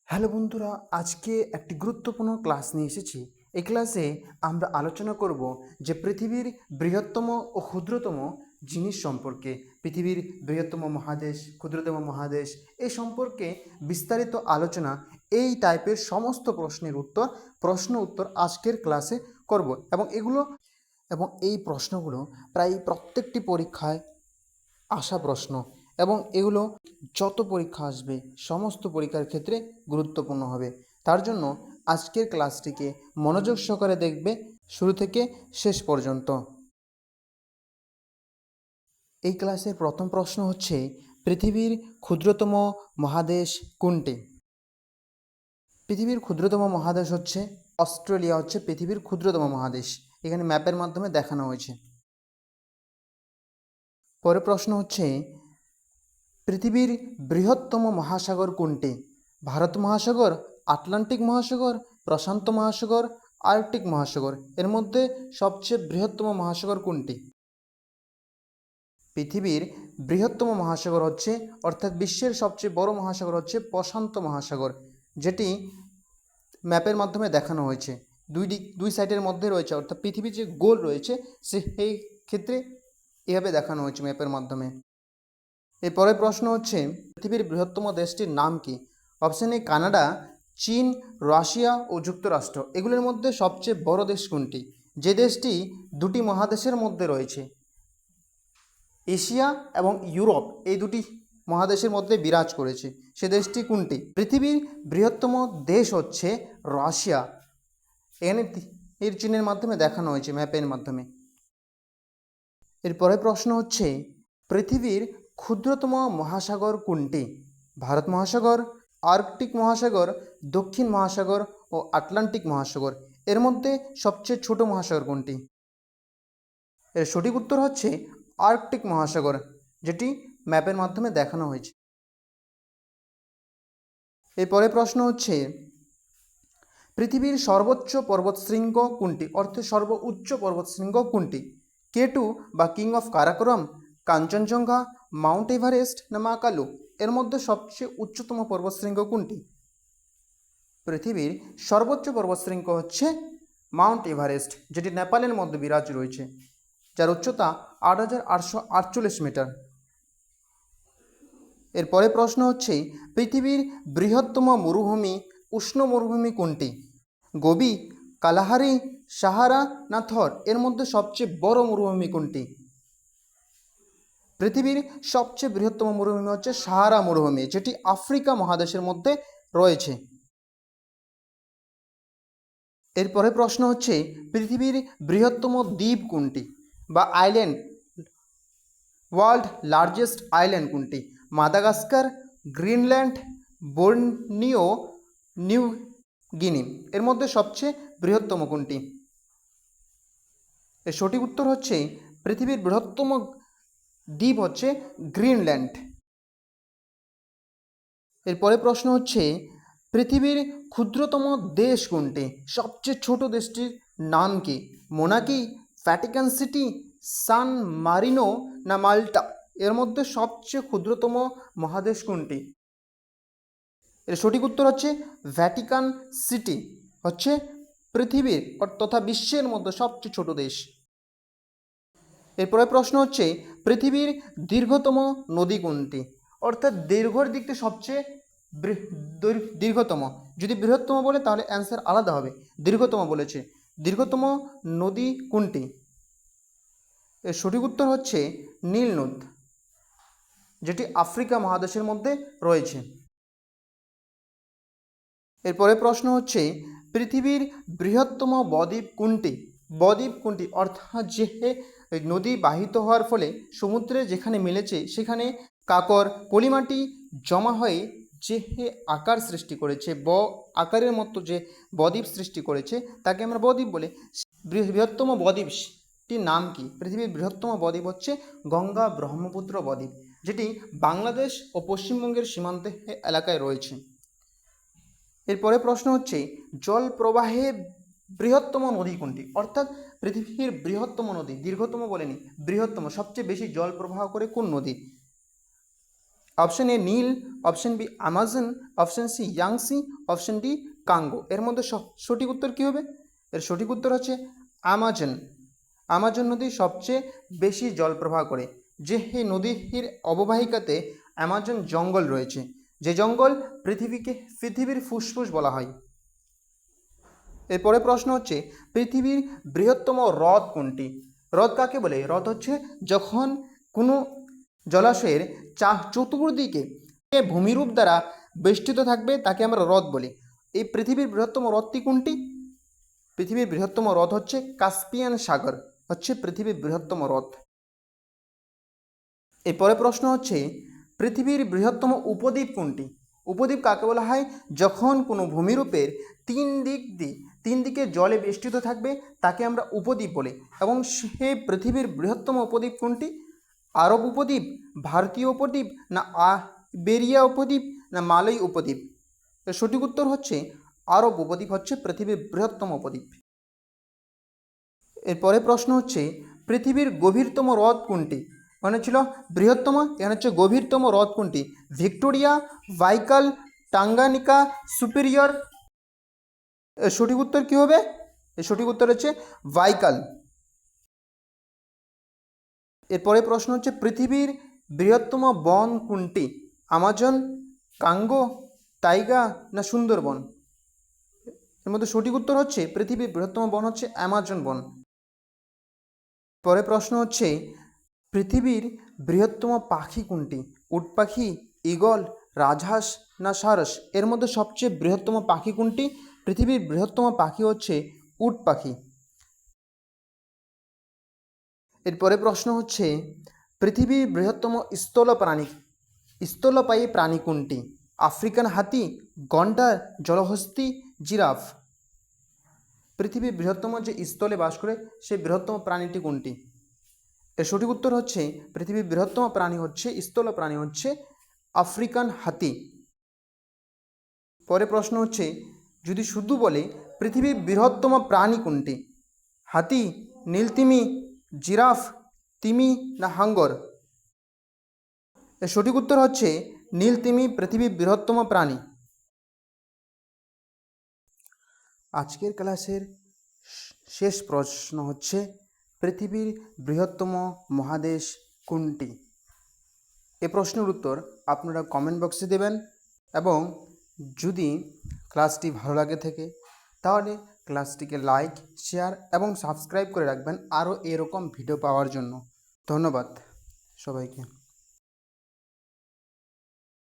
Hello বন্ধুরা, আজকে একটি গুরুত্বপূর্ণ ক্লাস নিয়ে এসেছি। এই ক্লাসে আমরা আলোচনা করব যে পৃথিবীর বৃহত্তম ও ক্ষুদ্রতম জিনিস সম্পর্কে। পৃথিবীর বৃহত্তম মহাদেশ, ক্ষুদ্রতম মহাদেশ এই সম্পর্কে বিস্তারিত আলোচনা। এই টাইপের সমস্ত প্রশ্নের প্রশ্ন উত্তর আজকের ক্লাসে করব এবং এই প্রশ্নগুলো প্রায় প্রত্যেকটি পরীক্ষায় আসা প্রশ্ন এবং এগুলো যত পরীক্ষা আসবে সমস্ত পরীক্ষার ক্ষেত্রে গুরুত্বপূর্ণ হবে। তার জন্য আজকের ক্লাসটিকে মনোযোগ সহকারে দেখবে শুরু থেকে শেষ পর্যন্ত। এই ক্লাসের প্রথম প্রশ্ন হচ্ছে, পৃথিবীর ক্ষুদ্রতম মহাদেশ কোনটি? পৃথিবীর ক্ষুদ্রতম মহাদেশ হচ্ছে অস্ট্রেলিয়া, হচ্ছে পৃথিবীর ক্ষুদ্রতম মহাদেশ। এখানে ম্যাপের মাধ্যমে দেখানো হয়েছে। পরের প্রশ্ন হচ্ছে, পৃথিবীর বৃহত্তম মহাসাগর কোনটি? ভারত মহাসাগর, আটলান্টিক মহাসাগর, প্রশান্ত মহাসাগর, আর্কটিক মহাসাগর। এর মধ্যে সবচেয়ে বৃহত্তম মহাসাগর কোনটি? পৃথিবীর বৃহত্তম মহাসাগর হচ্ছে, অর্থাৎ বিশ্বের সবচেয়ে বড় মহাসাগর হচ্ছে প্রশান্ত মহাসাগর, যেটি ম্যাপের মাধ্যমে দেখানো হয়েছে। দুই সাইডের মধ্যে রয়েছে, অর্থাৎ পৃথিবী যে গোল রয়েছে সেই ক্ষেত্রে এভাবে দেখানো হয়েছে ম্যাপের মাধ্যমে। এরপরের প্রশ্ন হচ্ছে, পৃথিবীর বৃহত্তম দেশটির নাম কি? অপশন এ কানাডা, চীন, রাশিয়া ও যুক্তরাষ্ট্র। এগুলোর মধ্যে সবচেয়ে বড় দেশ কোনটি? যে দেশটি দুটি মহাদেশের মধ্যে রয়েছে, এশিয়া এবং ইউরোপ, এই দুটি মহাদেশের মধ্যে বিরাজ করেছে, সে দেশটি কোনটি? পৃথিবীর বৃহত্তম দেশ হচ্ছে রাশিয়া। এখানে এর চিহ্নের মাধ্যমে দেখানো হয়েছে ম্যাপের মাধ্যমে। এরপরের প্রশ্ন হচ্ছে, পৃথিবীর ক্ষুদ্রতম মহাসাগর কোনটি? ভারত মহাসাগর, আর্কটিক মহাসাগর, দক্ষিণ মহাসাগর ও আটলান্টিক মহাসাগর। এর মধ্যে সবচেয়ে ছোট মহাসাগর কোনটি? এর সঠিক উত্তর হচ্ছে আর্কটিক মহাসাগর, যেটি ম্যাপের মাধ্যমে দেখানো হয়েছে। এরপরে প্রশ্ন হচ্ছে, পৃথিবীর সর্বোচ্চ পর্বতশৃঙ্গ কোনটি? অর্থাৎ সর্বোচ্চ পর্বতশৃঙ্গ কোনটি? K2 বা king of Karakoram, Kanchenjunga, Mount Everest না মাকালু। এর মধ্যে সবচেয়ে উচ্চতম পর্বতশৃঙ্গ কোনটি? পৃথিবীর সর্বোচ্চ পর্বতশৃঙ্গ হচ্ছে মাউন্ট এভারেস্ট, যেটি নেপালের মধ্যে বিরাজ রয়েছে, যার উচ্চতা ৮,৮৪৮ মিটার। এরপরে প্রশ্ন হচ্ছে, পৃথিবীর বৃহত্তম মরুভূমি, উষ্ণ মরুভূমি কোনটি? গোবি, কালাহারি, সাহারা না থর। এর মধ্যে সবচেয়ে বড় মরুভূমি কোনটি? পৃথিবীর সবচেয়ে বৃহত্তম মরুভূমি হচ্ছে সাহারা মরুভূমি, যেটি আফ্রিকা মহাদেশের মধ্যে রয়েছে। এরপরে প্রশ্ন হচ্ছে, পৃথিবীর বৃহত্তম দ্বীপ কোনটি বা আইল্যান্ড, ওয়ার্ল্ড লার্জেস্ট আইল্যান্ড কোনটি? Madagascar, Greenland, Borneo, New Guinea. এর মধ্যে সবচেয়ে বৃহত্তম কোনটি? এর সঠিক উত্তর হচ্ছে, পৃথিবীর বৃহত্তম দ্বীপ হচ্ছে গ্রিনল্যান্ড। এরপরে প্রশ্ন হচ্ছে, পৃথিবীর ক্ষুদ্রতম দেশ কোনটি? সবচেয়ে ছোট দেশটির নাম কি? মোনাকি, ভ্যাটিকান সিটি, সান মারিনো না মাল্টা। এর মধ্যে সবচেয়ে ক্ষুদ্রতম মহাদেশ কোনটি? এর সঠিক উত্তর হচ্ছে ভ্যাটিকান সিটি, হচ্ছে পৃথিবীর তথা বিশ্বের মধ্যে সবচেয়ে ছোট দেশ। এরপরে প্রশ্ন হচ্ছে, পৃথিবীর দীর্ঘতম নদী কোনটি? অর্থাৎ দৈর্ঘ্যের দিক থেকে সবচেয়ে দীর্ঘতম। যদি বৃহত্তম বলে তাহলে অ্যান্সার আলাদা হবে, দীর্ঘতম বলেছে। দীর্ঘতম নদী কোনটি? এর সঠিক উত্তর হচ্ছে নীল নদ, যেটি আফ্রিকা মহাদেশের মধ্যে রয়েছে। এরপরে প্রশ্ন হচ্ছে, পৃথিবীর বৃহত্তম বদ্বীপ কোনটি? বদ্বীপ কোনটি অর্থাৎ যে নদী বাহিত হওয়ার ফলে সমুদ্রে যেখানে মিলেছে সেখানে কাকর পলিমাটি জমা হয়ে যে আকার সৃষ্টি করেছে, আকারের মতো যে বদ্বীপ সৃষ্টি করেছে তাকে আমরা বদ্বীপ বলি। বৃহত্তম বদ্বীপটির নাম কি? পৃথিবীর বৃহত্তম বদ্বীপ হচ্ছে গঙ্গা ব্রহ্মপুত্র বদ্বীপ, যেটি বাংলাদেশ ও পশ্চিমবঙ্গের সীমান্তে এলাকায় রয়েছে। এরপরে প্রশ্ন হচ্ছে, জল প্রবাহে বৃহত্তম নদী কোনটি? অর্থাৎ পৃথিবীর বৃহত্তম নদী, দীর্ঘতম বলেনি, বৃহত্তম, সবচেয়ে বেশি জল প্রবাহ করে কোন নদী? Option A Nile, option B Amazon, option C Yangtze, option D Congo. এর মধ্যে সঠিক উত্তর কী হবে? এর সঠিক উত্তর হচ্ছে আমাজন। আমাজন নদী সবচেয়ে বেশি জল প্রবাহ করে। যে এই নদীর অববাহিকাতে অ্যামাজন জঙ্গল রয়েছে, যে জঙ্গল পৃথিবীর ফুসফুস বলা হয়। এরপরে প্রশ্ন হচ্ছে পৃথিবীর বৃহত্তম হ্রদ কোনটি? হ্রদ কাকে বলে? হ্রদ হচ্ছে যখন কোনো জলাশয়ের চতুর্দিকে ভূমিরূপ দ্বারা বেষ্টিত থাকবে তাকে আমরা হ্রদ বলি। এই পৃথিবীর বৃহত্তম হ্রদটি কোনটি? পৃথিবীর বৃহত্তম হ্রদ হচ্ছে কাস্পিয়ান সাগর, হচ্ছে পৃথিবীর বৃহত্তম হ্রদ। এরপরে প্রশ্ন হচ্ছে পৃথিবীর বৃহত্তম উপদ্বীপ কোনটি? উপদ্বীপ কাকে বলা হয়? যখন কোনো ভূমিরূপের তিন দিকে জলে বেষ্টিত থাকবে তাকে আমরা উপদ্বীপ বলি। এবং সেই পৃথিবীর বৃহত্তম উপদ্বীপ কোনটি? আরব উপদ্বীপ, ভারতীয় উপদ্বীপ, না বেরিয়া উপদ্বীপ, না মালয় উপদ্বীপ? এর সঠিক উত্তর হচ্ছে আরব উপদ্বীপ হচ্ছে পৃথিবীর বৃহত্তম উপদ্বীপ। এরপরে প্রশ্ন হচ্ছে পৃথিবীর গভীরতম হ্রদ কোনটি? মানে ছিল বৃহত্তম, এখানে হচ্ছে গভীরতম হ্রদ কোনটি? Victoria, Baikal, Tanganyika, Superior? এর সঠিক উত্তর কী হবে? এর সঠিক উত্তর হচ্ছে ভাইকাল। এরপরে প্রশ্ন হচ্ছে পৃথিবীর বৃহত্তম বন কোনটি? আমাজন, কাঙ্গো, টাইগা, না সুন্দরবন? এর মধ্যে সঠিক উত্তর হচ্ছে পৃথিবীর বৃহত্তম বন হচ্ছে অ্যামাজন বন। পরে প্রশ্ন হচ্ছে পৃথিবীর বৃহত্তম পাখি কোনটি? উট পাখি, ঈগল, রাজহাঁস, না সারস? এর মধ্যে সবচেয়ে বৃহত্তম পাখি কোনটি? পৃথিবীর বৃহত্তম পাখি হচ্ছে উট পাখি। এরপরে প্রশ্ন হচ্ছে পৃথিবীর বৃহত্তম স্থলপায়ী প্রাণী কোনটি? আফ্রিকান হাতি, গন্ডার, জলহস্তী, জিরাফ? পৃথিবীর বৃহত্তম যে স্থলে বাস করে সেই বৃহত্তম প্রাণীটি কোনটি? এর সঠিক উত্তর হচ্ছে পৃথিবীর বৃহত্তম প্রাণী হচ্ছে স্থল প্রাণী হচ্ছে আফ্রিকান হাতি। পরে প্রশ্ন হচ্ছে যদি শুধু বলে পৃথিবীর বৃহত্তম প্রাণী কোনটি? হাতি, নীলতিমি, জিরাফ, তিমি, না হাঙ্গর? এর সঠিক উত্তর হচ্ছে নীলতিমি পৃথিবীর বৃহত্তম প্রাণী। আজকের ক্লাসের শেষ প্রশ্ন হচ্ছে পৃথিবীর বৃহত্তম মহাদেশ কোনটি? এ প্রশ্নের উত্তর আপনারা কমেন্ট বক্সে দেবেন এবং যদি ক্লাসটি ভালো লাগে থাকে তাহলে ক্লাসটিকে লাইক, শেয়ার এবং সাবস্ক্রাইব করে রাখবেন আরও এরকম ভিডিও পাওয়ার জন্য। ধন্যবাদ সবাইকে।